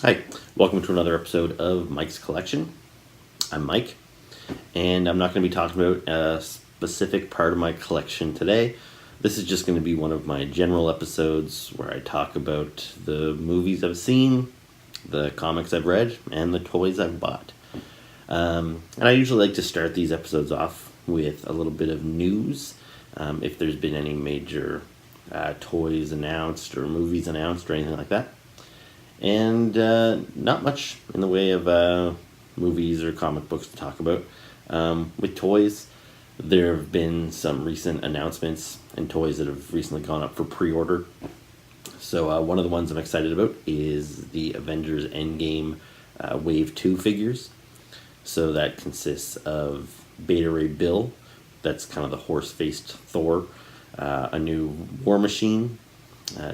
Hi, welcome to another episode of Mike's Collection. I'm Mike, and I'm not going to be talking about a specific part of my collection today. This is just going to be one of my general episodes where I talk about the movies I've seen, the comics I've read, and the toys I've bought. And I usually like to start these episodes off with a little bit of news. If there's been any major toys announced or movies announced or anything like that. And not much in the way of movies or comic books to talk about. With toys, there have been some recent announcements and toys that have recently gone up for pre-order. So one of the ones I'm excited about is the Avengers Endgame Wave 2 figures. So that consists of Beta Ray Bill, that's kind of the horse-faced Thor, a new War Machine,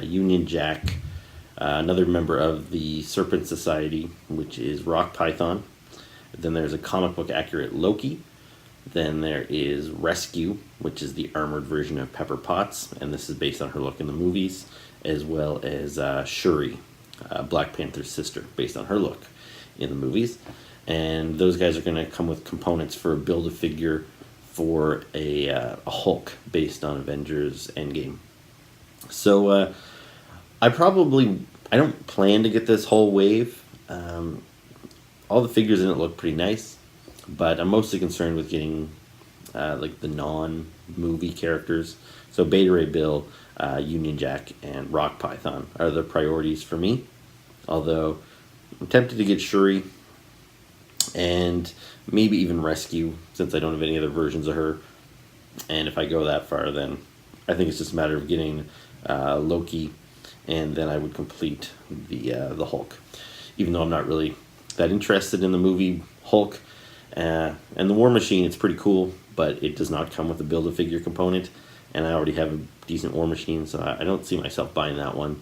Union Jack, another member of the Serpent Society, which is Rock Python. Then there's a comic book accurate Loki. Then there is Rescue, which is the armored version of Pepper Potts, and this is based on her look in the movies, as well as Shuri, Black Panther's sister, based on her look in the movies. And those guys are going to come with components for a Build-A-Figure for a Hulk based on Avengers Endgame. So I don't plan to get this whole wave. All the figures in it look pretty nice, but I'm mostly concerned with getting like the non-movie characters. So Beta Ray Bill, Union Jack, and Rock Python are the priorities for me. Although I'm tempted to get Shuri and maybe even Rescue, since I don't have any other versions of her. And if I go that far, then I think it's just a matter of getting Loki, and then I would complete the Hulk. Even though I'm not really that interested in the movie Hulk. And the War Machine, it's pretty cool, but it does not come with a Build-A-Figure component. And I already have a decent War Machine, so I don't see myself buying that one.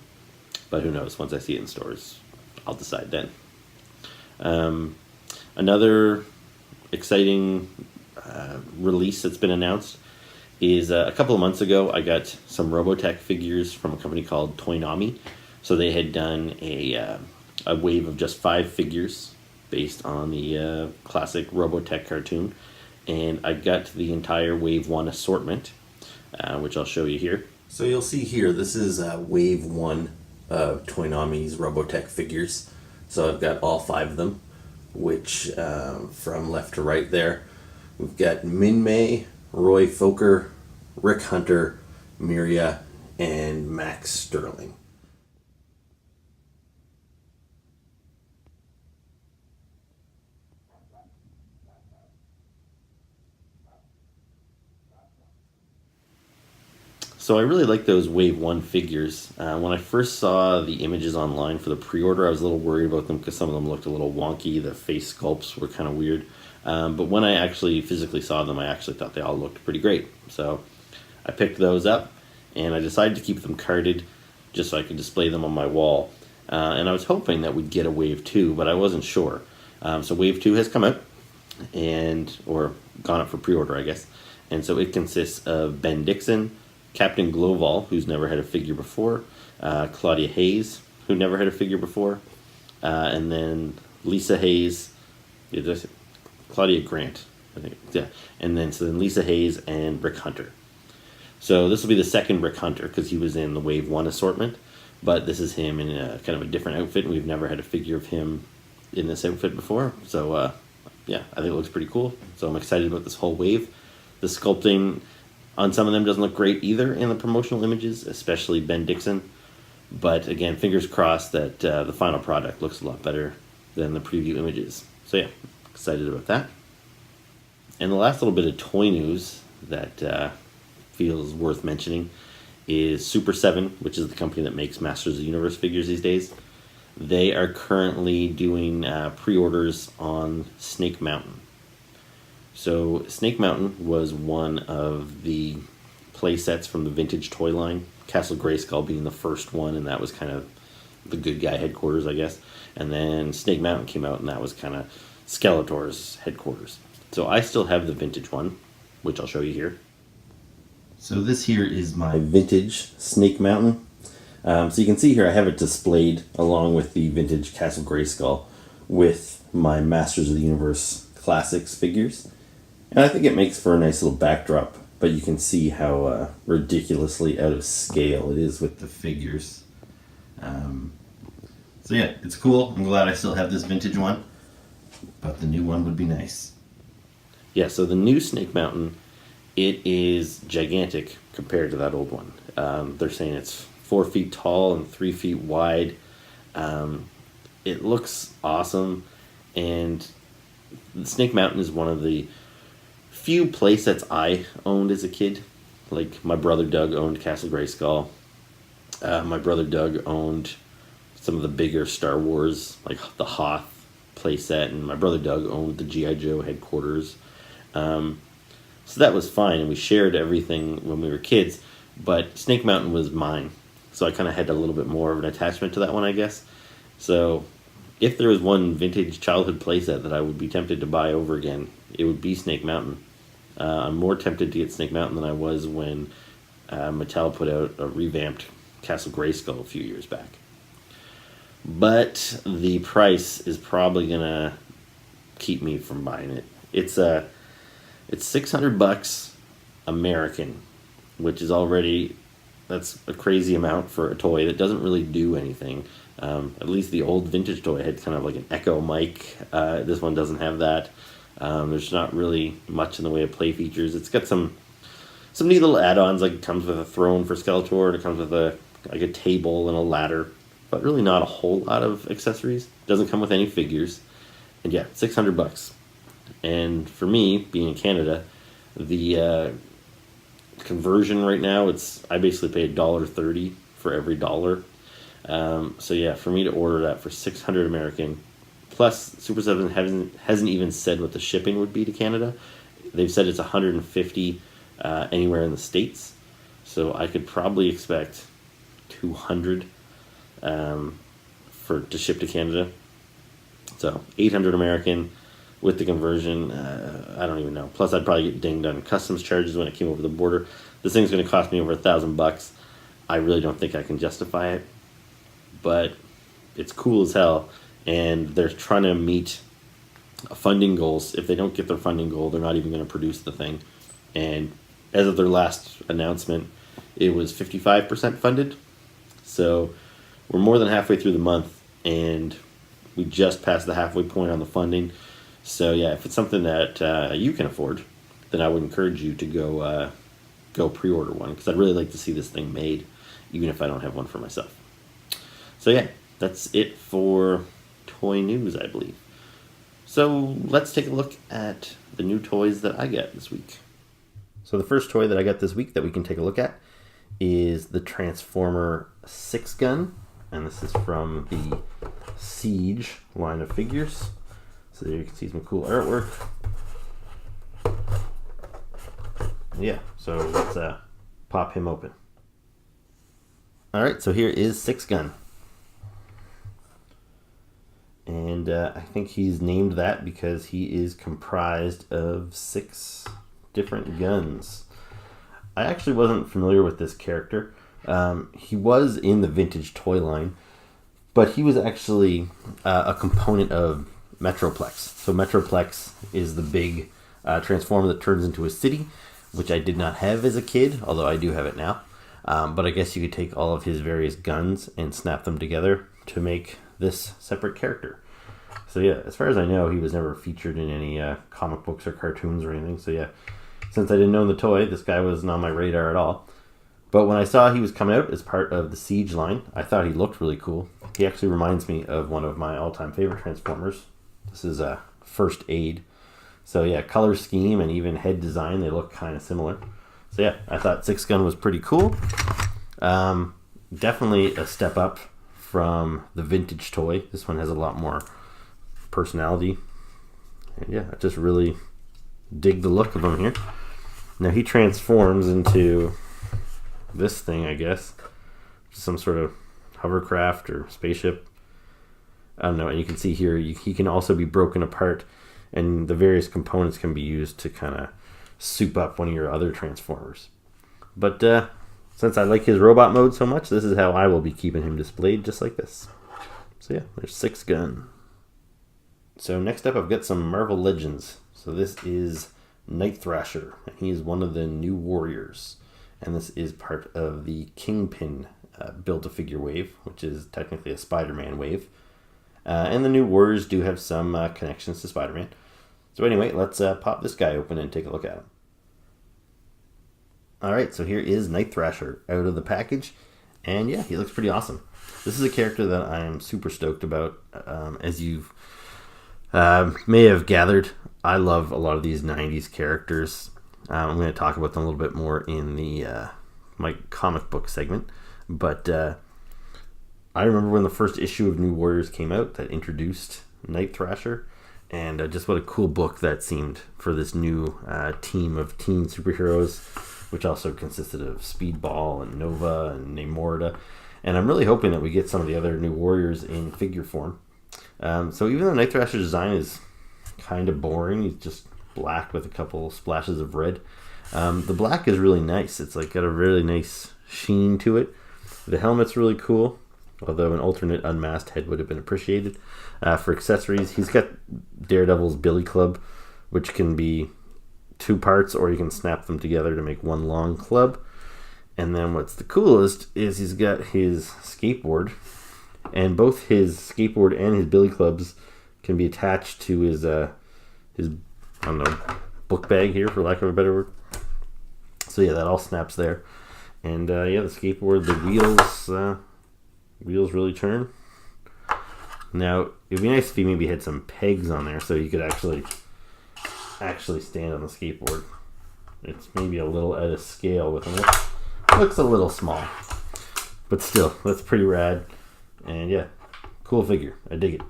But who knows, once I see it in stores, I'll decide then. Another exciting release that's been announced is a couple of months ago, I got some Robotech figures from a company called Toynami. So they had done a wave of just 5 figures based on the classic Robotech cartoon. And I got the entire Wave 1 assortment, which I'll show you here. So you'll see here, this is Wave 1 of Toynami's Robotech figures. So I've got all 5 of them, which from left to right there, we've got Min-May, Roy Fokker, Rick Hunter, Miria, and Max Sterling. So I really like those Wave 1 figures. When I first saw the images online for the pre-order, I was a little worried about them because some of them looked a little wonky. The face sculpts were kind of weird. But when I actually physically saw them, I actually thought they all looked pretty great. So I picked those up, and I decided to keep them carded just so I could display them on my wall. And I was hoping that we'd get a Wave 2, but I wasn't sure. So Wave 2 has come out, or gone up for pre-order, I guess. And so it consists of Ben Dixon, Captain Glowval, who's never had a figure before, Claudia Hayes, who never had a figure before, and then Lisa Hayes, Claudia Grant, I think, yeah, and then Lisa Hayes and Rick Hunter. So this will be the second Rick Hunter because he was in the Wave 1 assortment, but this is him in a kind of a different outfit, and we've never had a figure of him in this outfit before. So yeah, I think it looks pretty cool. So I'm excited about this whole wave. The sculpting on some of them doesn't look great either in the promotional images, especially Ben Dixon. But again, fingers crossed that the final product looks a lot better than the preview images. So yeah, excited about that. And the last little bit of toy news that feels worth mentioning is Super 7, which is the company that makes Masters of the Universe figures these days. They are currently doing pre-orders on Snake Mountain. So Snake Mountain was one of the play sets from the vintage toy line, Castle Grayskull being the first one, and that was kind of the good guy headquarters, I guess. And then Snake Mountain came out, and that was kind of Skeletor's headquarters. So I still have the vintage one, which I'll show you here. So this here is my vintage Snake Mountain. So you can see here I have it displayed along with the vintage Castle Grayskull with my Masters of the Universe Classics figures. And I think it makes for a nice little backdrop, but you can see how ridiculously out of scale it is with the figures. So yeah, it's cool. I'm glad I still have this vintage one, but the new one would be nice. Yeah, so the new Snake Mountain, it is gigantic compared to that old one. They're saying it's 4 feet tall and 3 feet wide. It looks awesome, and Snake Mountain is one of the few playsets I owned as a kid. Like, my brother Doug owned Castle Grayskull. My brother Doug owned some of the bigger Star Wars, like the Hoth playset, and my brother Doug owned the G.I.Joe headquarters. So that was fine, and we shared everything when we were kids, but Snake Mountain was mine. So I kind of had a little bit more of an attachment to that one, I guess. So if there was one vintage childhood playset that I would be tempted to buy over again, it would be Snake Mountain. I'm more tempted to get Snake Mountain than I was when Mattel put out a revamped Castle Grayskull a few years back. But the price is probably gonna keep me from buying it. It's $600 American, which is already, that's a crazy amount for a toy that doesn't really do anything. At least the old vintage toy had kind of like an Echo mic. This one doesn't have that. There's not really much in the way of play features. It's got some neat little add-ons, like it comes with a throne for Skeletor, and it comes with a table and a ladder, but really not a whole lot of accessories. Doesn't come with any figures. And yeah, $600. And for me, being in Canada, the conversion right now, I basically pay $1.30 for every dollar. So yeah, for me to order that for $600 American, plus Super 7 hasn't even said what the shipping would be to Canada. They've said it's $150 anywhere in the States. So I could probably expect $200 to ship to Canada. So $800 American with the conversion. I don't even know. Plus, I'd probably get dinged on customs charges when it came over the border. This thing's going to cost me over $1,000. I really don't think I can justify it, but it's cool as hell. And they're trying to meet funding goals. If they don't get their funding goal, they're not even going to produce the thing. And as of their last announcement, it was 55% funded. So we're more than halfway through the month, and we just passed the halfway point on the funding. So yeah, if it's something that you can afford, then I would encourage you to go pre-order one, because I'd really like to see this thing made, even if I don't have one for myself. So yeah, that's it for toy news, I believe. So let's take a look at the new toys that I got this week. So the first toy that I got this week that we can take a look at is the Transformer 6-gun, and this is from the Siege line of figures. So there you can see some cool artwork. Yeah, so let's pop him open. Alright, so here is 6-gun. And I think he's named that because he is comprised of 6 different guns. I actually wasn't familiar with this character. He was in the vintage toy line, but he was actually a component of Metroplex. So Metroplex is the big transformer that turns into a city, which I did not have as a kid, although I do have it now. But I guess you could take all of his various guns and snap them together to make this separate character. So yeah, as far as I know, he was never featured in any comic books or cartoons or anything. So yeah, since I didn't own the toy, this guy wasn't on my radar at all. But when I saw he was coming out as part of the Siege line, I thought he looked really cool. He actually reminds me of one of my all-time favorite Transformers. This is First Aid. So yeah, color scheme and even head design, they look kind of similar. So yeah, I thought 6-gun was pretty cool. Definitely a step up from the vintage toy. This one has a lot more personality. And yeah, I just really dig the look of him here. Now he transforms into this thing, I guess. Some sort of hovercraft or spaceship. I don't know. And you can see here, he can also be broken apart, and the various components can be used to kind of soup up one of your other Transformers. But since I like his robot mode so much, this is how I will be keeping him displayed, just like this. So yeah, there's 6 gun. So next up I've got some Marvel Legends. So this is Night Thrasher, and he is one of the new warriors. And this is part of the Kingpin Build-A-Figure wave, which is technically a Spider-Man wave. And the new warriors do have some connections to Spider-Man. So anyway, let's pop this guy open and take a look at him. Alright, so here is Night Thrasher out of the package. And yeah, he looks pretty awesome. This is a character that I am super stoked about. As you may have gathered, I love a lot of these 90s characters. I'm going to talk about them a little bit more in the my comic book segment. But I remember when the first issue of New Warriors came out that introduced Night Thrasher. And just what a cool book that seemed for this new team of teen superheroes, which also consisted of Speedball and Nova and Namorta. And I'm really hoping that we get some of the other new warriors in figure form. So even though Night Thrasher's design is kind of boring, he's just black with a couple splashes of red. The black is really nice. It's like got a really nice sheen to it. The helmet's really cool, although an alternate unmasked head would have been appreciated. For accessories, he's got Daredevil's Billy Club, which can be 2 parts, or you can snap them together to make one long club. And then what's the coolest is he's got his skateboard, and both his skateboard and his billy clubs can be attached to his I don't know, book bag here, for lack of a better word. So yeah, that all snaps there. And yeah, the skateboard, the wheels really turn. Now, it'd be nice if he maybe had some pegs on there so you could actually stand on the skateboard. It's maybe a little out of scale with him. Looks a little small. But still, that's pretty rad. And yeah, cool figure. I dig it.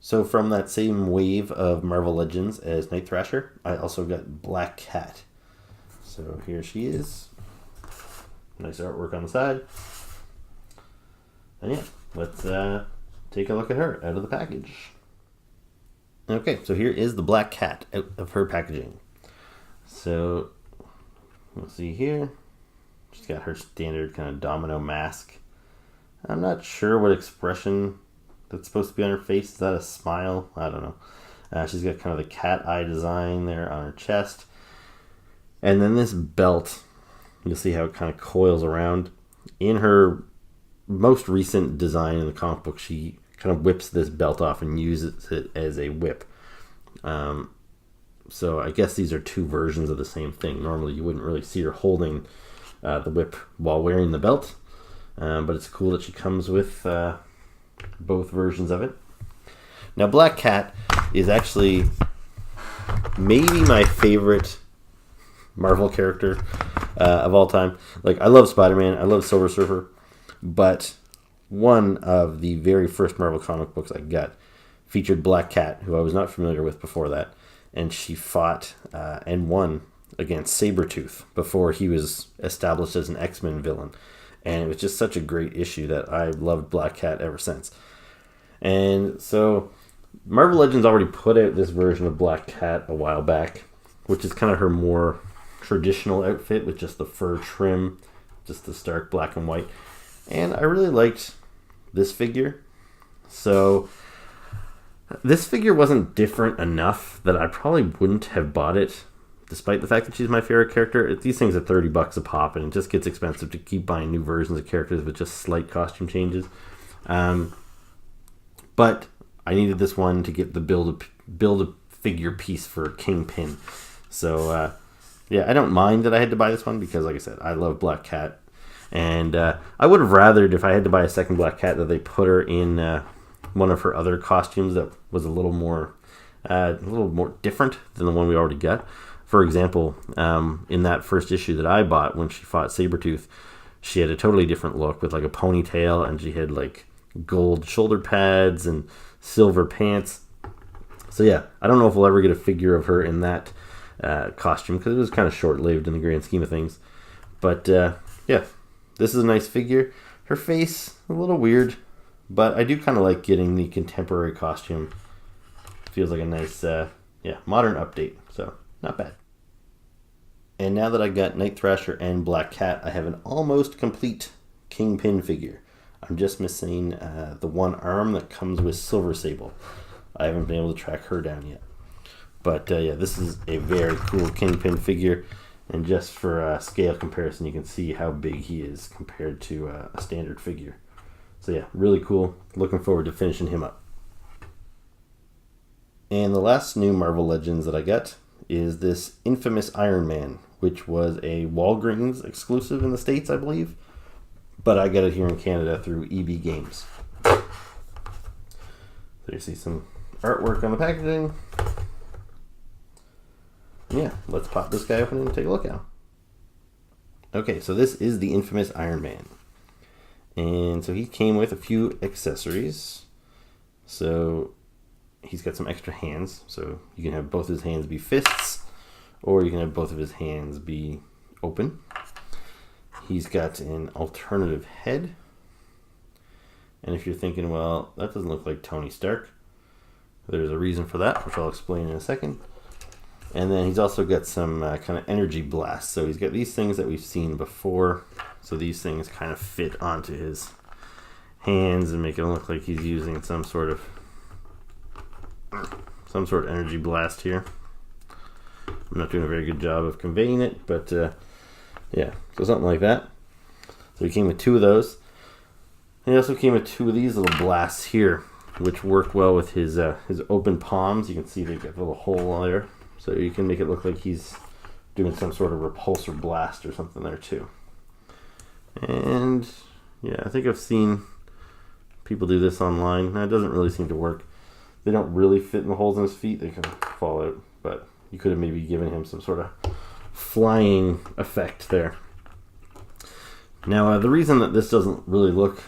So from that same wave of Marvel Legends as Night Thrasher, I also got Black Cat. So here she is. Nice artwork on the side. And yeah, let's take a look at her out of the package. Okay, so here is the Black Cat out of her packaging. So, we'll see here. She's got her standard kind of domino mask. I'm not sure what expression that's supposed to be on her face. Is that a smile? I don't know. She's got kind of the cat eye design there on her chest. And then this belt, you'll see how it kind of coils around. In her most recent design in the comic book, she kind of whips this belt off and uses it as a whip. So I guess these are 2 versions of the same thing. Normally you wouldn't really see her holding the whip while wearing the belt, but it's cool that she comes with both versions of it. Now Black Cat is actually maybe my favorite Marvel character of all time. Like, I love Spider-Man, I love Silver Surfer, but one of the very first Marvel comic books I got featured Black Cat, who I was not familiar with before that, and she fought and won against Sabretooth before he was established as an X-Men villain. And it was just such a great issue that I loved Black Cat ever since. And so Marvel Legends already put out this version of Black Cat a while back, which is kind of her more traditional outfit with just the fur trim, just the stark black and white. And I really liked this figure. So this figure wasn't different enough that I probably wouldn't have bought it, despite the fact that she's my favorite character. These things are $30 a pop, and it just gets expensive to keep buying new versions of characters with just slight costume changes. But I needed this one to get the build a figure piece for Kingpin. So yeah, I don't mind that I had to buy this one because, like I said, I love Black Cat. And I would have rathered, if I had to buy a second Black Cat, that they put her in one of her other costumes that was a little more different than the one we already got. For example, in that first issue that I bought when she fought Sabretooth, she had a totally different look with like a ponytail, and she had like gold shoulder pads and silver pants. So yeah, I don't know if we'll ever get a figure of her in that costume because it was kind of short-lived in the grand scheme of things. But yeah, this is a nice figure. Her face, a little weird, but I do kind of like getting the contemporary costume. Feels like a nice, modern update, so not bad. And now that I got Night Thrasher and Black Cat, I have an almost complete Kingpin figure. I'm just missing the one arm that comes with Silver Sable. I haven't been able to track her down yet. But yeah, this is a very cool Kingpin figure. And just for scale comparison, you can see how big he is compared to a standard figure. So yeah, really cool. Looking forward to finishing him up. And the last new Marvel Legends that I got is this infamous Iron Man, which was a Walgreens exclusive in the States, I believe. But I got it here in Canada through EB Games. So you see some artwork on the packaging. Yeah, let's pop this guy open and take a look at him. Okay, so this is the infamous Iron Man. And so he came with a few accessories. So he's got some extra hands. So you can have both his hands be fists, or you can have both of his hands be open. He's got an alternative head. And if you're thinking, well, that doesn't look like Tony Stark, there's a reason for that, which I'll explain in a second. And then he's also got some kind of energy blasts. So he's got these things that we've seen before. So these things kind of fit onto his hands and make it look like he's using some sort of energy blast here. I'm not doing a very good job of conveying it, but yeah, so something like that. So he came with two of those. He also came with two of these little blasts here, which work well with his open palms. You can see they've got a little hole there. So you can make it look like he's doing some sort of repulsor blast or something there too. And yeah, I think I've seen people do this online. That doesn't really seem to work. They don't really fit in the holes in his feet. They kind of fall out. But you could have maybe given him some sort of flying effect there. Now, the reason that this doesn't really look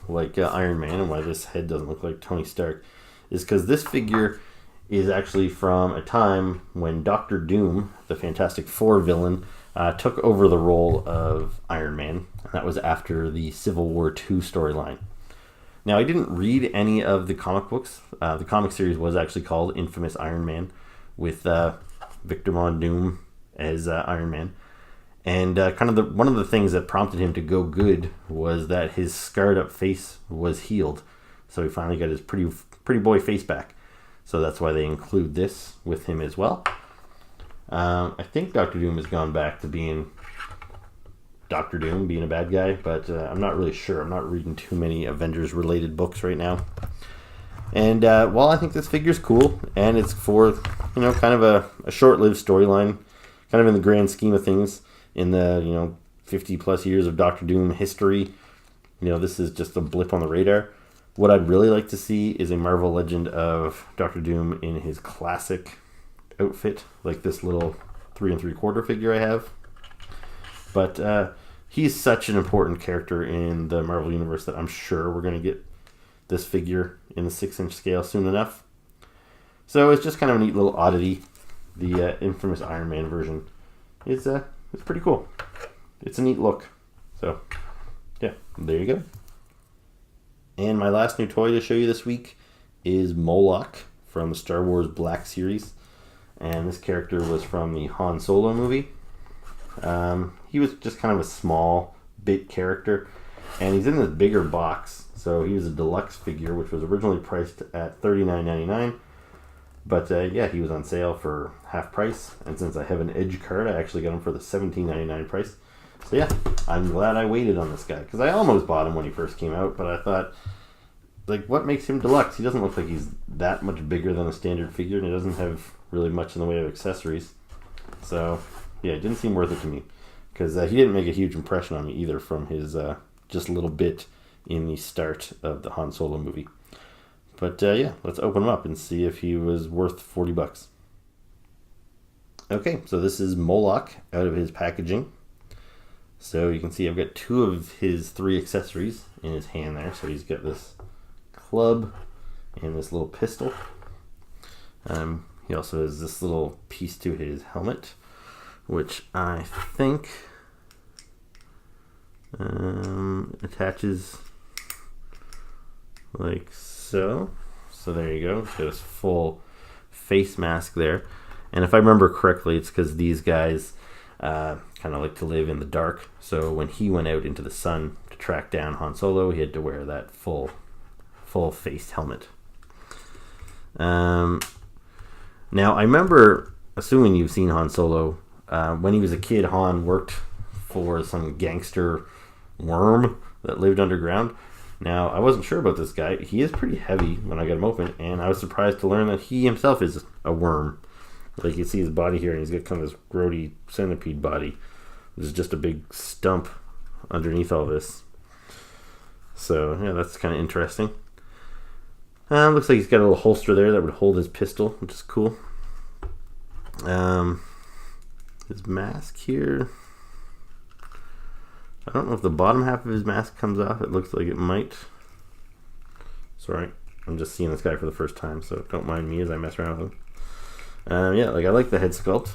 like Iron Man and why this head doesn't look like Tony Stark is because this figure is actually from a time when Dr. Doom, the Fantastic Four villain, took over the role of Iron Man. And that was after the Civil War II storyline. Now, I didn't read any of the comic books. The comic series was actually called Infamous Iron Man, with Victor Von Doom as Iron Man. And one of the things that prompted him to go good was that his scarred up face was healed. So he finally got his pretty boy face back. So that's why they include this with him as well. I think Dr. Doom has gone back to being Dr. Doom, being a bad guy, but I'm not really sure. I'm not reading too many Avengers-related books right now. And while I think this figure's cool, and it's for, kind of a short-lived storyline, kind of in the grand scheme of things, in the, 50-plus years of Dr. Doom history, this is just a blip on the radar. What I'd really like to see is a Marvel Legend of Dr. Doom in his classic outfit, like this little 3 3/4 figure I have. But he's such an important character in the Marvel Universe that I'm sure we're going to get this figure in the 6-inch scale soon enough. So it's just kind of a neat little oddity. The infamous Iron Man version is it's pretty cool. It's a neat look. So yeah, there you go. And my last new toy to show you this week is Moloch from the Star Wars Black Series. And this character was from the Han Solo movie. He was just kind of a small bit character. And he's in this bigger box. So he was a deluxe figure, which was originally priced at $39.99. But yeah, he was on sale for half price. And since I have an Edge card, I actually got him for the $17.99 price. So yeah, I'm glad I waited on this guy. Because I almost bought him when he first came out. But I thought, what makes him deluxe? He doesn't look like he's that much bigger than a standard figure. And he doesn't have really much in the way of accessories. So yeah, it didn't seem worth it to me. Because he didn't make a huge impression on me either from his just a little bit in the start of the Han Solo movie. But yeah, let's open him up and see if he was worth $40. Okay, so this is Moloch out of his packaging. So you can see I've got 2 of his 3 accessories in his hand there. So he's got this club and this little pistol. He also has this little piece to his helmet, which I think attaches like so. So there you go. He's got his full face mask there. And if I remember correctly, it's because these guys kind of like to live in the dark. So when he went out into the sun to track down Han Solo, he had to wear that full-faced helmet. Now, I remember, assuming you've seen Han Solo, when he was a kid, Han worked for some gangster worm that lived underground. Now, I wasn't sure about this guy. He is pretty heavy when I got him open, and I was surprised to learn that he himself is a worm. Like, you see his body here, and he's got kind of this grody centipede body. There's just a big stump underneath all this. So, yeah, that's kind of interesting. Looks like he's got a little holster there that would hold his pistol, which is cool. His mask here. I don't know if the bottom half of his mask comes off. It looks like it might. Sorry, I'm just seeing this guy for the first time, so don't mind me as I mess around with him. Yeah, like I like the head sculpt.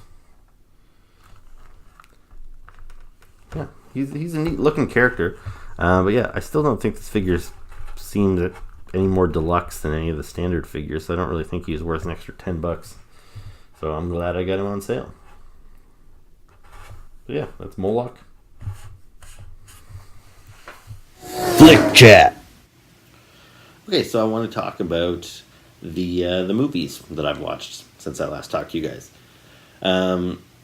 Yeah, he's a neat looking character. But yeah, I still don't think this figure seems any more deluxe than any of the standard figures, so I don't really think he's worth an extra $10. So I'm glad I got him on sale. But yeah, that's Moloch. Flick Chat. Okay, so I want to talk about the movies that I've watched since I last talked to you guys.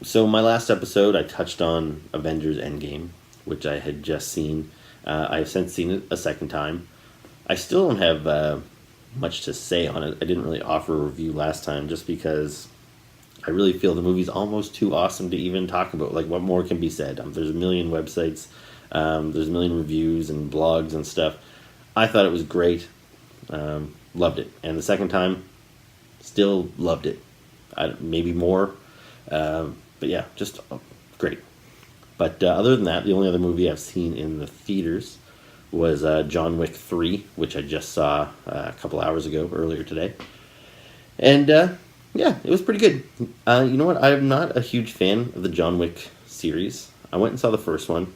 So my last episode, I touched on Avengers Endgame, which I had just seen. I have since seen it a second time. I still don't have much to say on it. I didn't really offer a review last time just because I really feel the movie's almost too awesome to even talk about. Like, what more can be said? There's a million websites, there's a million reviews and blogs and stuff. I thought it was great. Loved it. And the second time, still loved it. Maybe more. But yeah, just great. But other than that, the only other movie I've seen in the theaters was John Wick 3, which I just saw a couple hours ago, earlier today. And yeah, it was pretty good. You know what? I'm not a huge fan of the John Wick series. I went and saw the first one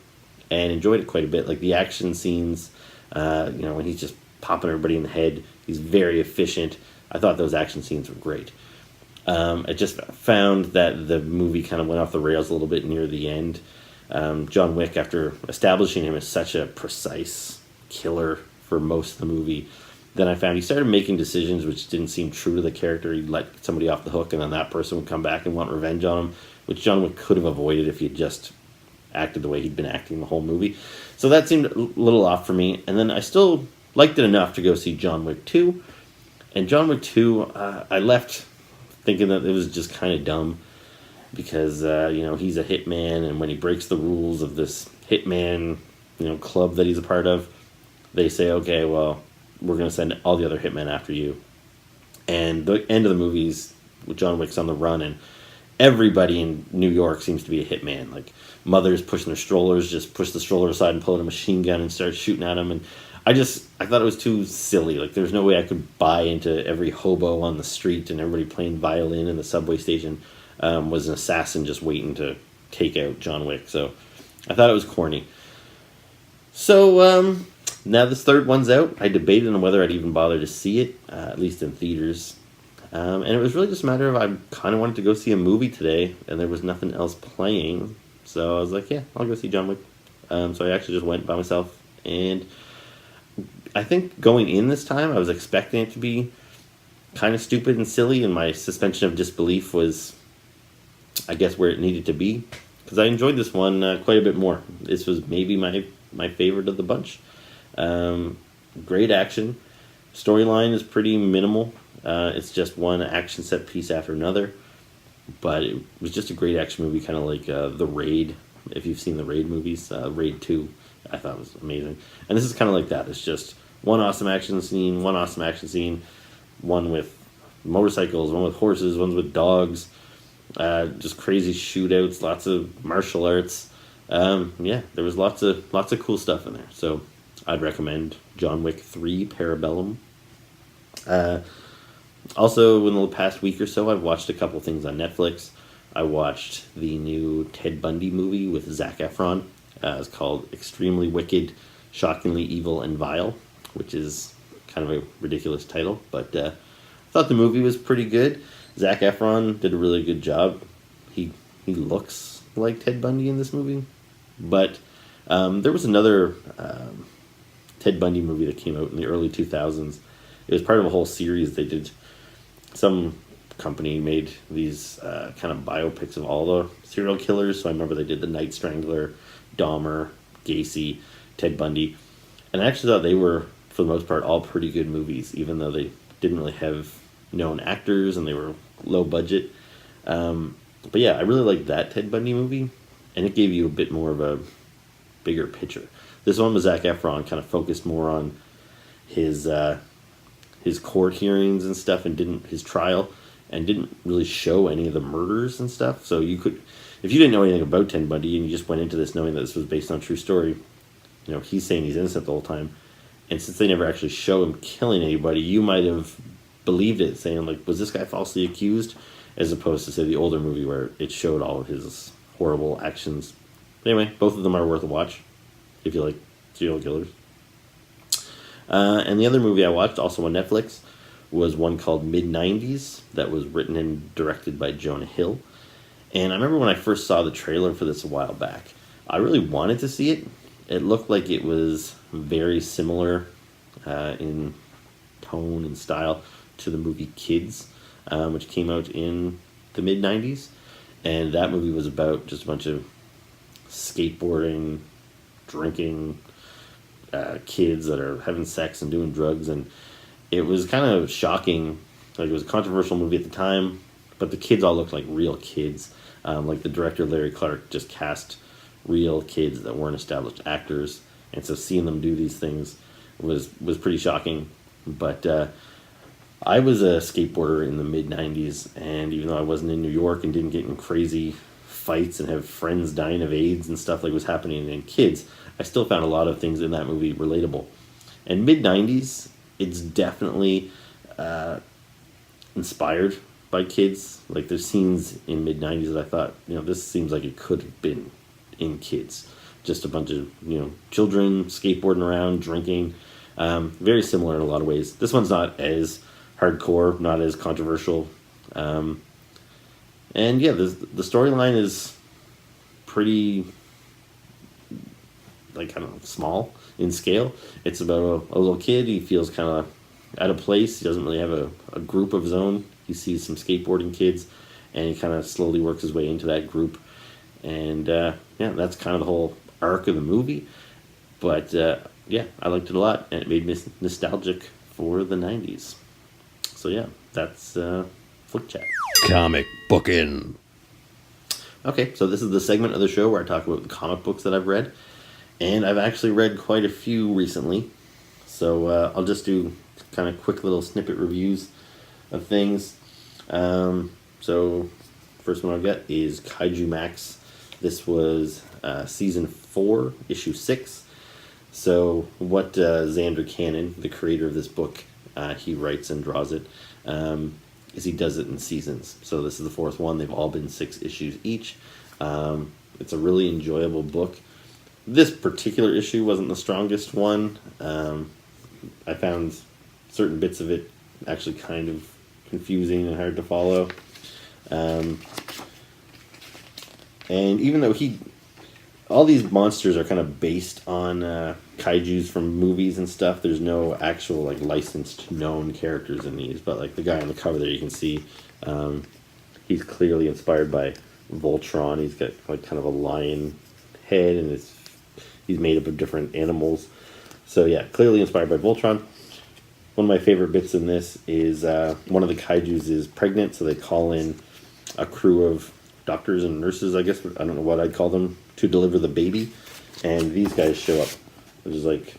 and enjoyed it quite a bit. Like the action scenes, when he's just popping everybody in the head. He's very efficient. I thought those action scenes were great. I just found that the movie kind of went off the rails a little bit near the end. John Wick, after establishing him as such a precise killer for most of the movie, then I found he started making decisions which didn't seem true to the character. He'd let somebody off the hook, and then that person would come back and want revenge on him, which John Wick could have avoided if he had just acted the way he'd been acting the whole movie. So that seemed a little off for me. And then I still liked it enough to go see John Wick 2. And John Wick 2, I left thinking that it was just kind of dumb because, he's a hitman, and when he breaks the rules of this hitman, club that he's a part of, they say, okay, well, we're going to send all the other hitmen after you. And the end of the movie's with John Wick's on the run, and everybody in New York seems to be a hitman. Like, mothers pushing their strollers, just push the stroller aside and pull out a machine gun and start shooting at them. And I thought it was too silly. Like, there's no way I could buy into every hobo on the street and everybody playing violin in the subway station was an assassin just waiting to take out John Wick. So I thought it was corny. So now this third one's out. I debated on whether I'd even bother to see it, at least in theaters. And it was really just a matter of I kind of wanted to go see a movie today, and there was nothing else playing. So I was like, yeah, I'll go see John Wick. So I actually just went by myself. And I think going in this time, I was expecting it to be kind of stupid and silly, and my suspension of disbelief was, I guess, where it needed to be. Because I enjoyed this one quite a bit more. This was maybe my favorite of the bunch. Great action. Storyline is pretty minimal. It's just one action set piece after another. But it was just a great action movie, kind of like The Raid. If you've seen the Raid movies, Raid 2, I thought was amazing. And this is kind of like that. It's just one awesome action scene, one with motorcycles, one with horses, one with dogs, just crazy shootouts, lots of martial arts. Yeah, there was lots of cool stuff in there. So I'd recommend John Wick 3 Parabellum. Also, in the past week or so, I've watched a couple things on Netflix. I watched the new Ted Bundy movie with Zac Efron. It's called Extremely Wicked, Shockingly Evil, and Vile, which is kind of a ridiculous title, but I thought the movie was pretty good. Zac Efron did a really good job. He looks like Ted Bundy in this movie. But there was another Ted Bundy movie that came out in the early 2000s. It was part of a whole series they did. Some company made these kind of biopics of all the serial killers. So I remember they did The Night Strangler, Dahmer, Gacy, Ted Bundy. And I actually thought they were, for the most part, all pretty good movies, even though they didn't really have known actors and they were low budget. But yeah, I really liked that Ted Bundy movie, and it gave you a bit more of a bigger picture. This one with Zac Efron kind of focused more on his court hearings and stuff, and his trial, and didn't really show any of the murders and stuff. So you could, if you didn't know anything about Ted Bundy and you just went into this knowing that this was based on a true story, you know, he's saying he's innocent the whole time. And since they never actually show him killing anybody, you might have believed it, saying, like, was this guy falsely accused? As opposed to, say, the older movie where it showed all of his horrible actions. Anyway, both of them are worth a watch if you like serial killers. And the other movie I watched, also on Netflix, was one called Mid-90s that was written and directed by Jonah Hill. And I remember when I first saw the trailer for this a while back, I really wanted to see it. It looked like it was very similar in tone and style to the movie Kids, which came out in the mid-90s. And that movie was about just a bunch of skateboarding, drinking kids that are having sex and doing drugs. And it was kind of shocking. Like, it was a controversial movie at the time, but the kids all looked like real kids. Like the director, Larry Clark, just cast real kids that weren't established actors. And so seeing them do these things was pretty shocking. But I was a skateboarder in the mid-90s, and even though I wasn't in New York and didn't get in crazy fights and have friends dying of AIDS and stuff like was happening in Kids, I still found a lot of things in that movie relatable. And mid-90s, it's definitely inspired by Kids. Like, there's scenes in mid-90s that I thought, you know, this seems like it could have been in Kids. Just a bunch of, you know, children skateboarding around, drinking. Very similar in a lot of ways. This one's not as hardcore, not as controversial. And yeah, the storyline is pretty, like, I don't know, small in scale. It's about a little kid. He feels kind of out of place. He doesn't really have a group of his own. He sees some skateboarding kids, and he kind of slowly works his way into that group. And yeah, that's kind of the whole arc of the movie. But yeah, I liked it a lot, and it made me nostalgic for the 90s. So yeah, that's Flick Chat. Comic bookin'. Okay, so this is the segment of the show where I talk about the comic books that I've read. And I've actually read quite a few recently. So I'll just do kind of quick little snippet reviews of things. So first one I've got is Kaiju Max. This was season 4, issue 6. So what Xander Cannon, the creator of this book, he writes and draws it, is he does it in seasons. So this is the 4th one. They've all been 6 issues each. It's a really enjoyable book. This particular issue wasn't the strongest one. I found certain bits of it actually kind of confusing and hard to follow. And even though all these monsters are kind of based on kaijus from movies and stuff, there's no actual, like, licensed known characters in these. But, like, the guy on the cover there, you can see he's clearly inspired by Voltron. He's got, like, kind of a lion head, and he's made up of different animals. So yeah, clearly inspired by Voltron. One of my favorite bits in this is one of the kaijus is pregnant, so they call in a crew of doctors and nurses, I guess, I don't know what I'd call them, to deliver the baby. And these guys show up, which is like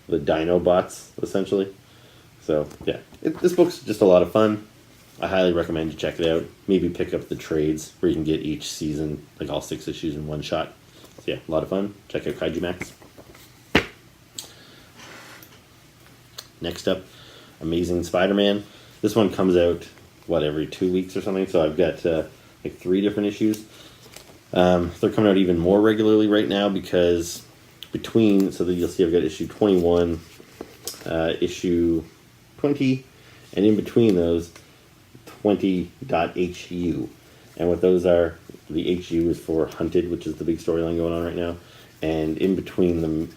the Dinobots, essentially. So yeah, this book's just a lot of fun. I highly recommend you check it out. Maybe pick up the trades where you can get each season, like all 6 issues in one shot. So yeah, a lot of fun. Check out Kaiju Max. Next up, Amazing Spider-Man. This one comes out, every 2 weeks or something? So I've got like 3 different issues. They're coming out even more regularly right now because so that you'll see I've got issue 21, issue 20, and in between those, 20.hu. And what those are the HU is for Hunted, which is the big storyline going on right now. And in between them,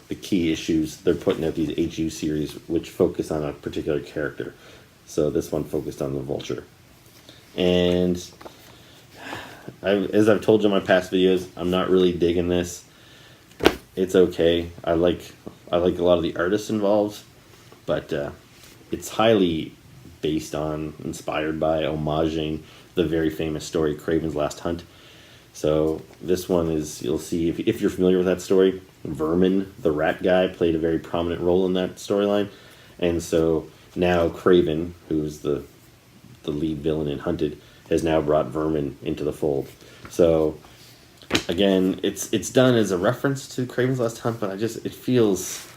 the key issues, they're putting out these HU series which focus on a particular character. So this one focused on the Vulture. And as I've told you in my past videos, I'm not really digging this. It's okay. I like a lot of the artists involved, but it's highly based on, inspired by, homaging the very famous story Kraven's Last Hunt. So this one is, you'll see, if you're familiar with that story, Vermin, the rat guy, played a very prominent role in that storyline. And so now Kraven, who's the lead villain in Hunted, has now brought Vermin into the fold. So again, it's done as a reference to Kraven's Last Hunt, but it feels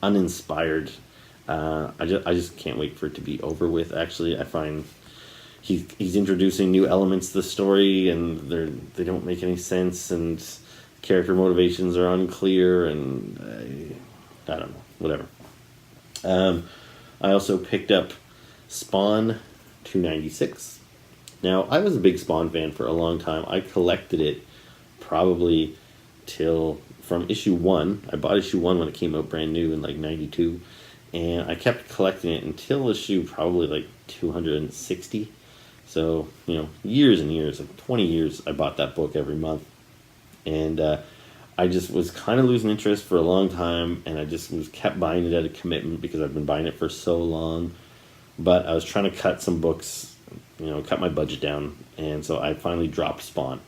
uninspired. I just can't wait for it to be over with. Actually, I find he's introducing new elements to the story, and they don't make any sense, and character motivations are unclear, and I don't know, whatever. I also picked up Spawn 296. Now, I was a big Spawn fan for a long time. I collected it probably from issue 1. I bought issue 1 when it came out brand new in like 92, and I kept collecting it until issue probably like 260. So, years and years, like 20 years, I bought that book every month. And I just was kind of losing interest for a long time, and I just kept buying it out of commitment because I've been buying it for so long. But I was trying to cut some books, cut my budget down, and so I finally dropped Spawn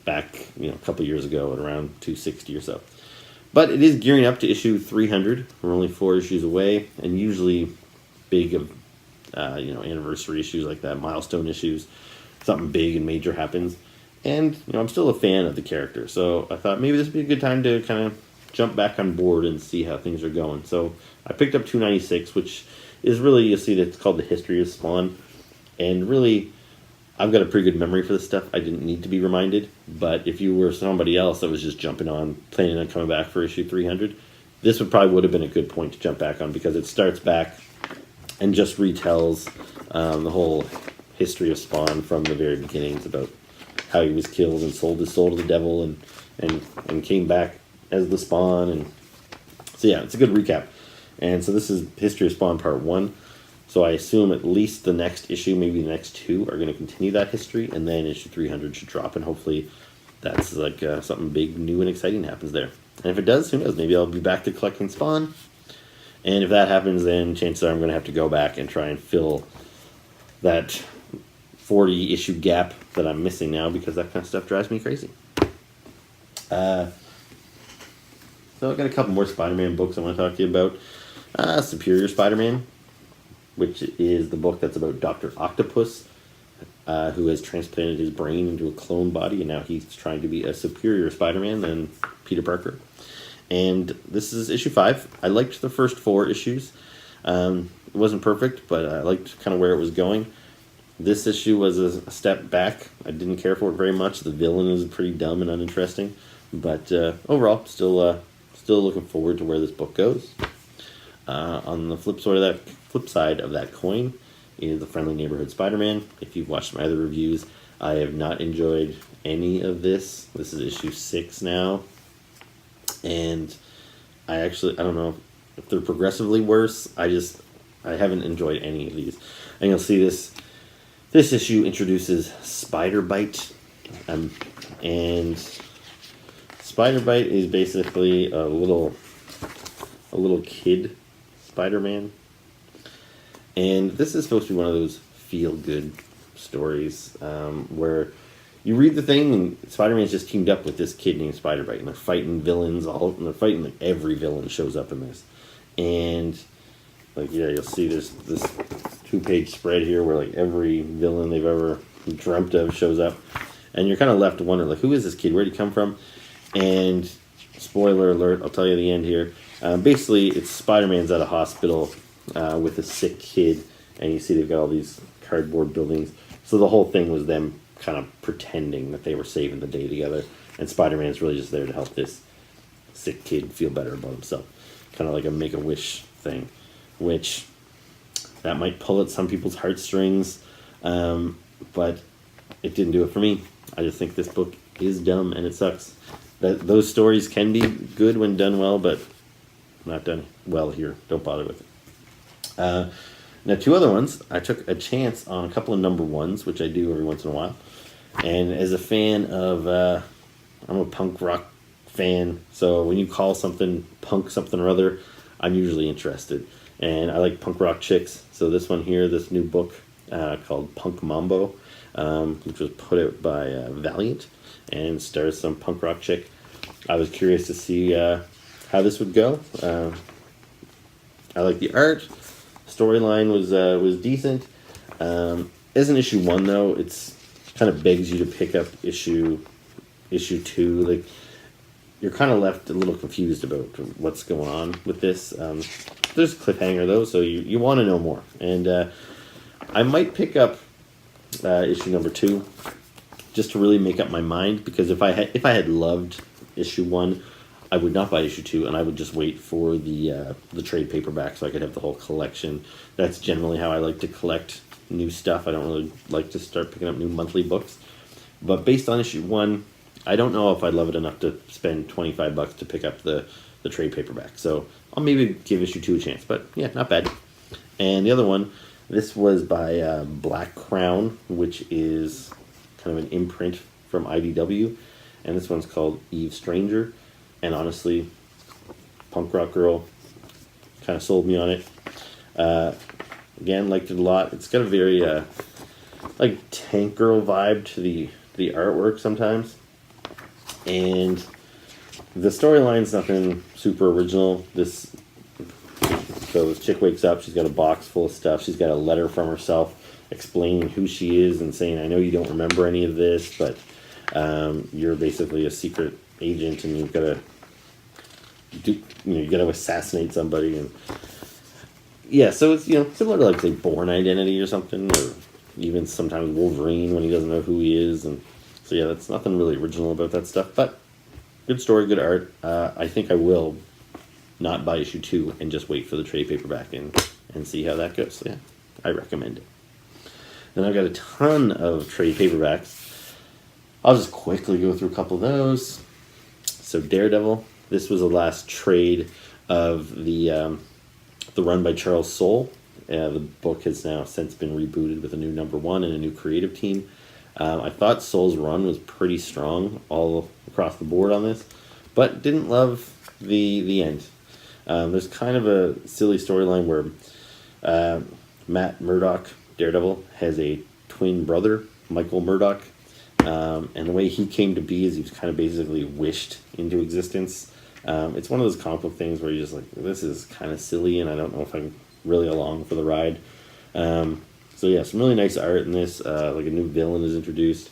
back, a couple years ago at around 260 or so. But it is gearing up to issue 300. We're only 4 issues away, and usually big anniversary issues like that, milestone issues, something big and major happens. And, I'm still a fan of the character, so I thought maybe this would be a good time to kind of jump back on board and see how things are going. So I picked up 296, which is really, you'll see that it's called The History of Spawn. And really, I've got a pretty good memory for this stuff. I didn't need to be reminded. But if you were somebody else that was just jumping on, planning on coming back for issue 300, this would have been a good point to jump back on, because it starts back and just retells the whole history of Spawn from the very beginnings, about how he was killed and sold his soul to the devil and came back as the Spawn. And so yeah, it's a good recap. And so this is History of Spawn Part 1. So I assume at least the next issue, maybe the next 2, are going to continue that history, and then issue 300 should drop, and hopefully that's like something big, new, and exciting happens there. And if it does, who knows, maybe I'll be back to collecting Spawn. And if that happens, then chances are I'm going to have to go back and try and fill that 40 issue gap that I'm missing now, because that kind of stuff drives me crazy. So I've got a couple more Spider-Man books I want to talk to you about. Superior Spider-Man, which is the book that's about Dr. Octopus, who has transplanted his brain into a clone body, and now he's trying to be a superior Spider-Man than Peter Parker. And this is issue 5. I liked the first 4 issues. It wasn't perfect, but I liked kind of where it was going. This issue was a step back. I didn't care for it very much. The villain was pretty dumb and uninteresting. But overall, still looking forward to where this book goes. On the flip side of that coin is The Friendly Neighborhood Spider-Man. If you've watched my other reviews, I have not enjoyed any of this. This is issue 6 now. And I don't know if they're progressively worse. I haven't enjoyed any of these. And you'll see this issue introduces Spider Bite. And Spider Bite is basically a little kid Spider-Man. And this is supposed to be one of those feel-good stories where you read the thing and Spider-Man's just teamed up with this kid named Spider-Bite, and they're fighting villains, every villain shows up in this. And you'll see this 2-page spread here where every villain they've ever dreamt of shows up. And you're kind of left to wonder, who is this kid? Where'd he come from? And spoiler alert, I'll tell you at the end here. Basically, it's Spider-Man's at a hospital with a sick kid, and you see they've got all these cardboard buildings. So the whole thing was them kind of pretending that they were saving the day together, and Spider-Man's really just there to help this sick kid feel better about himself. Kind of like a Make-A-Wish thing, which that might pull at some people's heartstrings, but it didn't do it for me. I just think this book is dumb and it sucks. Those stories can be good when done well, but not done well here. Don't bother with it. Now, two other ones. I took a chance on a couple of number ones, which I do every once in a while. And as a fan of, I'm a punk rock fan, so when you call something punk something or other, I'm usually interested. And I like punk rock chicks, so this one here, this new book called Punk Mambo, which was put out by Valiant, and stars some punk rock chick. I was curious to see how this would go. I like the art. Storyline was decent. As an issue 1, though, it's kind of begs you to pick up issue 2. Like, you're kind of left a little confused about what's going on with this. There's a cliffhanger, though, so you want to know more. And I might pick up issue number 2 just to really make up my mind, because if I had loved issue 1, I would not buy issue 2, and I would just wait for the trade paperback so I could have the whole collection. That's generally how I like to collect new stuff. I don't really like to start picking up new monthly books. But based on issue 1, I don't know if I'd love it enough to spend $25 to pick up the trade paperback. So I'll maybe give issue 2 a chance. But yeah, not bad. And the other one, this was by Black Crown, which is kind of an imprint from IDW. And this one's called Eve Stranger. And honestly, punk rock girl kind of sold me on it. Again, liked it a lot. It's got a very like Tank Girl vibe to the artwork sometimes. And the storyline's nothing super original. So this chick wakes up, she's got a box full of stuff. She's got a letter from herself explaining who she is and saying, I know you don't remember any of this, but you're basically a secret agent and you've got to you got to assassinate somebody. And yeah, so it's similar to, like, say, Bourne Identity or something, or even sometimes Wolverine when he doesn't know who he is. And so yeah, that's nothing really original about that stuff, but good story, good art. I think I will not buy issue 2 and just wait for the trade paperback and see how that goes. So yeah, I recommend it. Then I've got a ton of trade paperbacks. I'll just quickly go through a couple of those. So Daredevil, this was the last trade of the run by Charles Soule. The book has now since been rebooted with a new number 1 and a new creative team. I thought Soule's run was pretty strong all across the board on this, but didn't love the end. There's kind of a silly storyline where Matt Murdock, Daredevil, has a twin brother, Michael Murdock, and the way he came to be is he was kind of basically wished into existence. It's one of those comic book things where you're just like, this is kind of silly, and I don't know if I'm really along for the ride. So yeah, some really nice art in this. Like a new villain is introduced.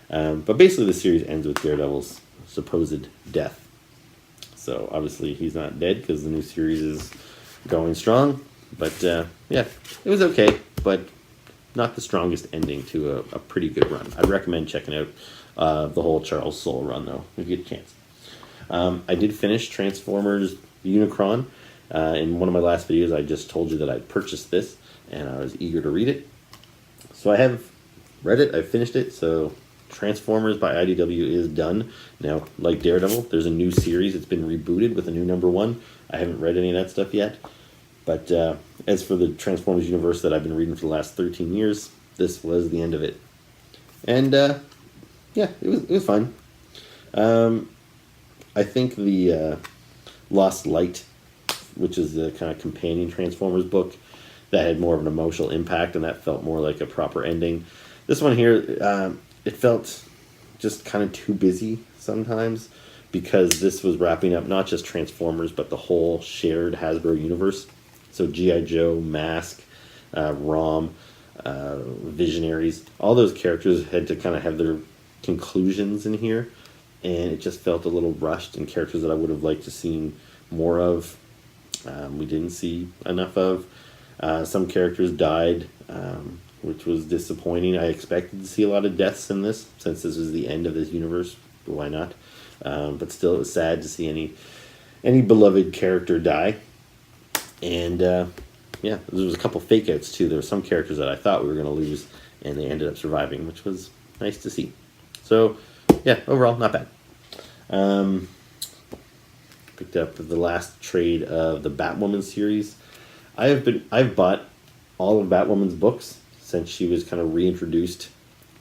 But basically the series ends with Daredevil's supposed death. So obviously he's not dead because the new series is going strong. But yeah, it was okay, but not the strongest ending to a pretty good run. I'd recommend checking out the whole Charles Soule run, though, if you get a chance. I did finish Transformers Unicron. In one of my last videos, I just told you that I'd purchased this, and I was eager to read it. So I have read it, I've finished it, so Transformers by IDW is done. Now, like Daredevil, there's a new series. It's been rebooted with a new number 1. I haven't read any of that stuff yet. But as for the Transformers universe that I've been reading for the last 13 years, this was the end of it. And yeah, it was fun. I think the Lost Light, which is the kind of companion Transformers book, that had more of an emotional impact, and that felt more like a proper ending. This one here, it felt just kind of too busy sometimes, because this was wrapping up not just Transformers, but the whole shared Hasbro universe. So G.I.Joe, Mask, ROM, Visionaries, all those characters had to kind of have their conclusions in here, and it just felt a little rushed, and characters that I would have liked to seen more of, we didn't see enough of. Some characters died, which was disappointing. I expected to see a lot of deaths in this, since this is the end of this universe. But why not? But still, it was sad to see any beloved character die. And yeah, there was a couple fake outs too. There were some characters that I thought we were going to lose, and they ended up surviving, which was nice to see. So, yeah, overall, not bad. Picked up the last trade of the Batwoman series. I've bought all of Batwoman's books since she was kind of reintroduced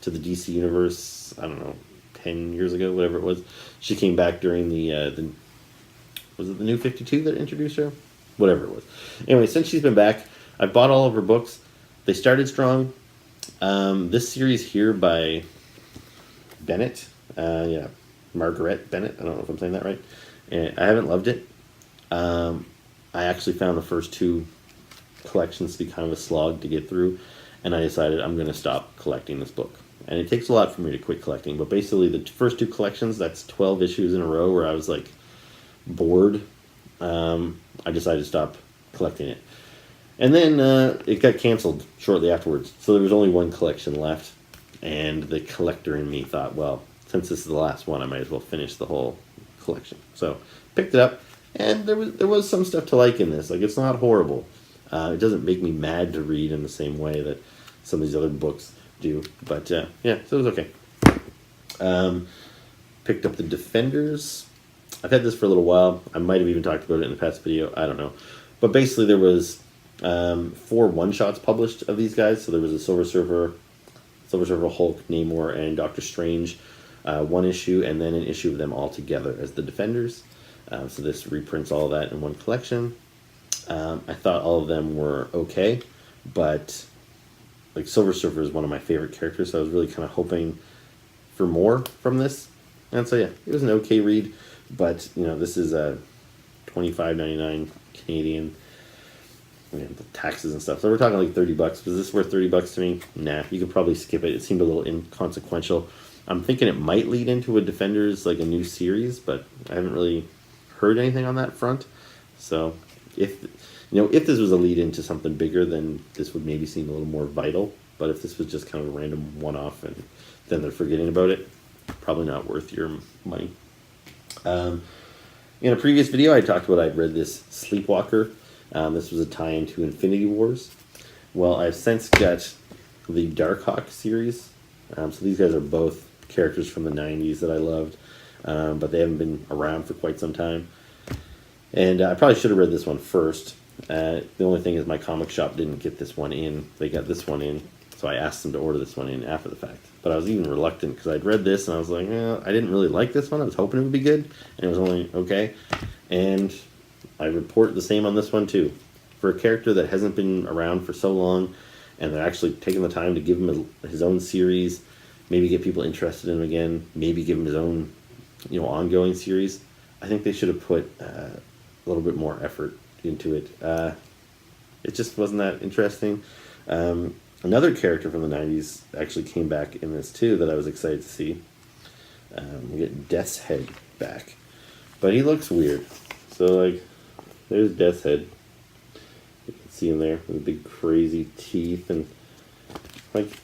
to the DC universe. I don't know, 10 years ago, whatever it was. She came back during the was it the New 52 that introduced her? Whatever it was. Anyway, since she's been back, I've bought all of her books. They started strong. This series here by Bennett, Margaret Bennett. I don't know if I'm saying that right. And I haven't loved it. I actually found the first two collections to be kind of a slog to get through, and I decided I'm going to stop collecting this book. And it takes a lot for me to quit collecting, but basically the first two collections, that's 12 issues in a row where I was like bored. I decided to stop collecting it. And then it got canceled shortly afterwards, so there was only one collection left, and the collector in me thought, well, since this is the last one, I might as well finish the whole collection. So picked it up, and there was some stuff to like in this. Like, it's not horrible. It doesn't make me mad to read in the same way that some of these other books do. But so it was okay. Picked up the Defenders. I've had this for a little while. I might have even talked about it in the past video. I don't know. But basically there was 4 one-shots published of these guys. So there was a Silver Surfer, Hulk, Namor, and Doctor Strange. One issue, and then an issue of them all together as the Defenders. So this reprints all of that in one collection. I thought all of them were okay, but like Silver Surfer is one of my favorite characters, so I was really kind of hoping for more from this. And so yeah, it was an okay read, but this is a $25.99 Canadian. The taxes and stuff. So we're talking like $30. Was this worth $30 to me? Nah, you could probably skip it. It seemed a little inconsequential. I'm thinking it might lead into a Defenders, like a new series, but I haven't really heard anything on that front. So if this was a lead into something bigger, then this would maybe seem a little more vital. But if this was just kind of a random one-off and then they're forgetting about it, probably not worth your money. In a previous video, I talked about I'd read this Sleepwalker. This was a tie-in to Infinity Wars. Well, I've since got the Darkhawk series. So these guys are both characters from the 90s that I loved, but they haven't been around for quite some time. And I probably should have read this one first. The only thing is my comic shop didn't get this one in. They got this one in, so I asked them to order this one in after the fact. But I was even reluctant because I'd read this and I was like, I didn't really like this one. I was hoping it would be good, and it was only okay. And I report the same on this one too. For a character that hasn't been around for so long, and they're actually taking the time to give him his own series, maybe get people interested in him again, maybe give him his own, ongoing series. I think they should have put a little bit more effort into it. It just wasn't that interesting. Another character from the 90s actually came back in this too that I was excited to see. We get Death's Head back. But he looks weird. So, there's Death's Head. You can see him there with the big crazy teeth. And,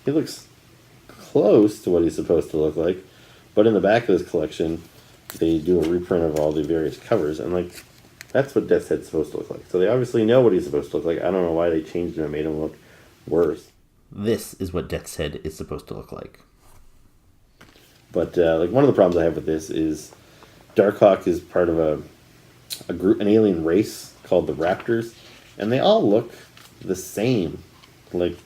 he looks close to what he's supposed to look like. But in the back of this collection, they do a reprint of all the various covers. And, that's what Death's Head's supposed to look like. So they obviously know what he's supposed to look like. I don't know why they changed him and made him look worse. This is what Death's Head is supposed to look like. But, one of the problems I have with this is Darkhawk is part of a group, an alien race called the Raptors, and they all look the same. You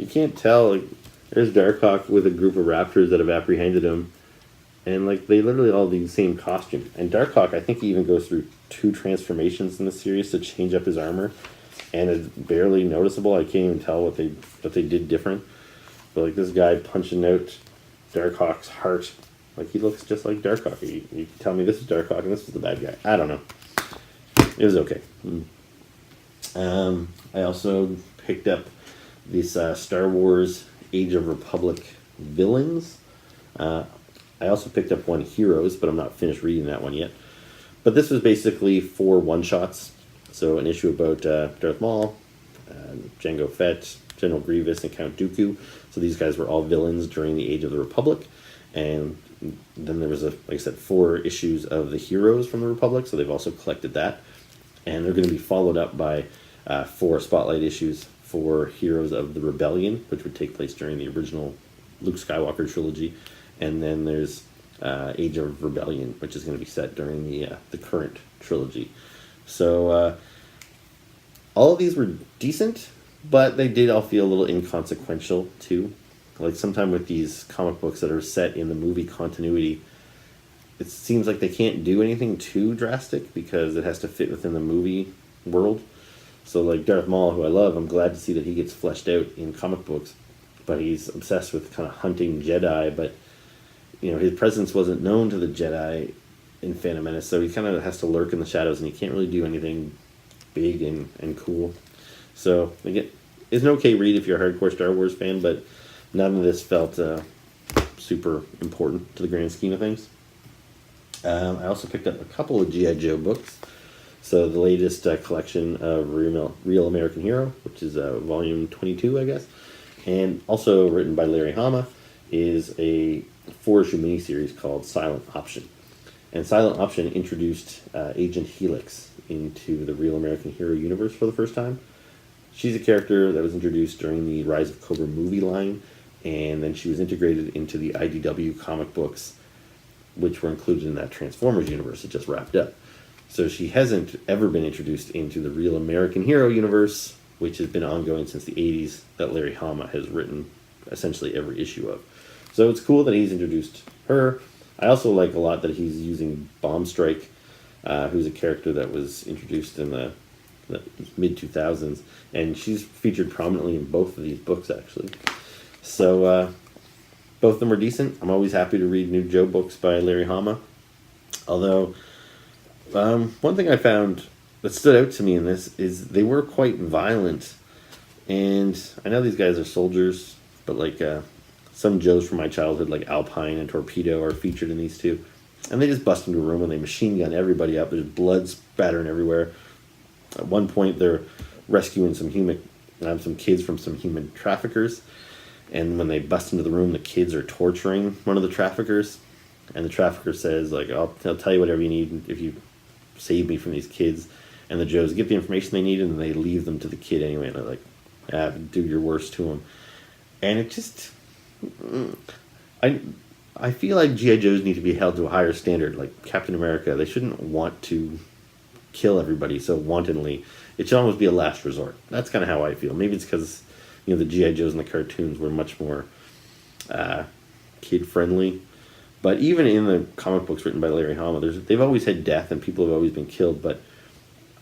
can't tell. There's Darkhawk with a group of Raptors that have apprehended him, and they literally all do the same costume. And Darkhawk, I think he even goes through 2 transformations in the series to change up his armor, and it's barely noticeable. I can't even tell what they did different. But this guy punching out Darkhawk's heart, he looks just like Darkhawk. You can tell me this is Darkhawk and this is the bad guy. I don't know. It was okay. I also picked up this Star Wars Age of Republic villains. I also picked up one Heroes, but I'm not finished reading that one yet. But this was basically 4 one-shots. So an issue about Darth Maul, Jango Fett, General Grievous, and Count Dooku. So these guys were all villains during the Age of the Republic. And then there was, like I said, 4 issues of the Heroes from the Republic. So they've also collected that. And they're going to be followed up by 4 spotlight issues for Heroes of the Rebellion, which would take place during the original Luke Skywalker trilogy, and then there's Age of Rebellion, which is going to be set during the current trilogy. So all of these were decent, but they did all feel a little inconsequential too. Like sometime with these comic books that are set in the movie continuity, it seems like they can't do anything too drastic because it has to fit within the movie world. So like Darth Maul, who I love, I'm glad to see that he gets fleshed out in comic books, but he's obsessed with kind of hunting Jedi, but his presence wasn't known to the Jedi in Phantom Menace, so he kind of has to lurk in the shadows and he can't really do anything big and cool. So again, it's an okay read if you're a hardcore Star Wars fan, but none of this felt super important to the grand scheme of things. I also picked up a couple of G.I. Joe books. So the latest collection of Real American Hero, which is volume 22, I guess, and also written by Larry Hama, is a 4-issue miniseries called Silent Option. And Silent Option introduced Agent Helix into the Real American Hero universe for the first time. She's a character that was introduced during the Rise of Cobra movie line, and then she was integrated into the IDW comic books, which were included in that Transformers universe that just wrapped up. So she hasn't ever been introduced into the Real American Hero universe, which has been ongoing since the 80s, that Larry Hama has written essentially every issue of. So it's cool that he's introduced her. I also like a lot that he's using Bombstrike, who's a character that was introduced in the mid-2000s, and she's featured prominently in both of these books, actually. So both of them are decent. I'm always happy to read new Joe books by Larry Hama. Although, one thing I found that stood out to me in this is they were quite violent. And I know these guys are soldiers, but like some Joes from my childhood, like Alpine and Torpedo, are featured in these two. And they just bust into a room and they machine gun everybody up. There's blood spattering everywhere. At one point, they're rescuing some kids from some human traffickers. And when they bust into the room, the kids are torturing one of the traffickers. And the trafficker says, like, I'll tell you whatever you need if you save me from these kids. And the Joes get the information they need, and they leave them to the kid anyway. And they're like, do your worst to him. And it just... I feel like G.I. Joes need to be held to a higher standard. Like Captain America, they shouldn't want to kill everybody so wantonly. It should almost be a last resort. That's kind of how I feel. Maybe it's because the G.I. Joes in the cartoons were much more kid-friendly. But even in the comic books written by Larry Hama, they've always had death and people have always been killed. But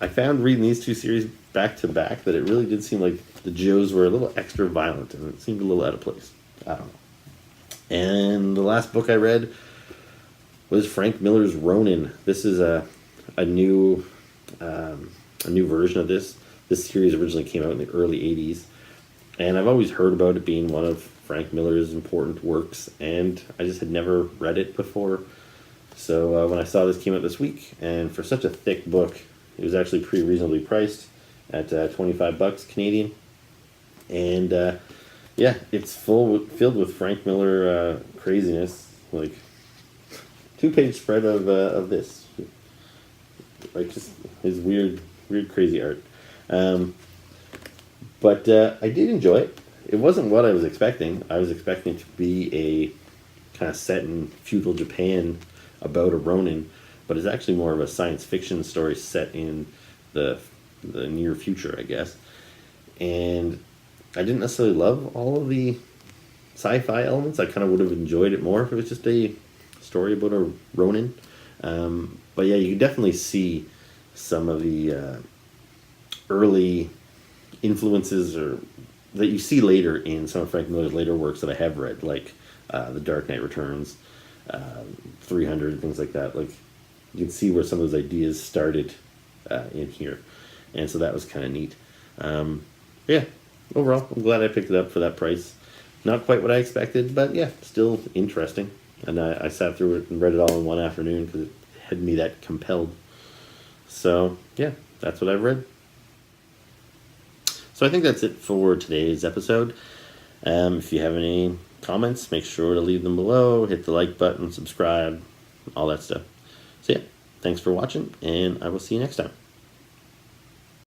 I found reading these two series back to back that it really did seem like the Joes were a little extra violent, and it seemed a little out of place. I don't know. And the last book I read was Frank Miller's Ronin. This is a new version of this. This series originally came out in the early 80s. And I've always heard about it being one of Frank Miller's important works, and I just had never read it before. So when I saw this came out this week, and for such a thick book, it was actually pretty reasonably priced at $25 Canadian. And yeah, it's filled with Frank Miller craziness, like 2-page spread of this, like just his weird crazy art. But I did enjoy it. It wasn't what I was expecting. I was expecting it to be a kind of set in feudal Japan about a Ronin, but it's actually more of a science fiction story set in the near future, I guess. And I didn't necessarily love all of the sci-fi elements. I kind of would have enjoyed it more if it was just a story about a Ronin. But yeah, you can definitely see some of the early influences that you see later in some of Frank Miller's later works that I have read, like The Dark Knight Returns, 300, and things like that. Like, you can see where some of those ideas started in here. And so that was kind of neat. Yeah, overall, I'm glad I picked it up for that price. Not quite what I expected, but yeah, still interesting. And I sat through it and read it all in one afternoon because it had me that compelled. So yeah, that's what I've read. So I think that's it for today's episode. If you have any comments, make sure to leave them below. Hit the like button, subscribe, all that stuff. So yeah, thanks for watching, and I will see you next time.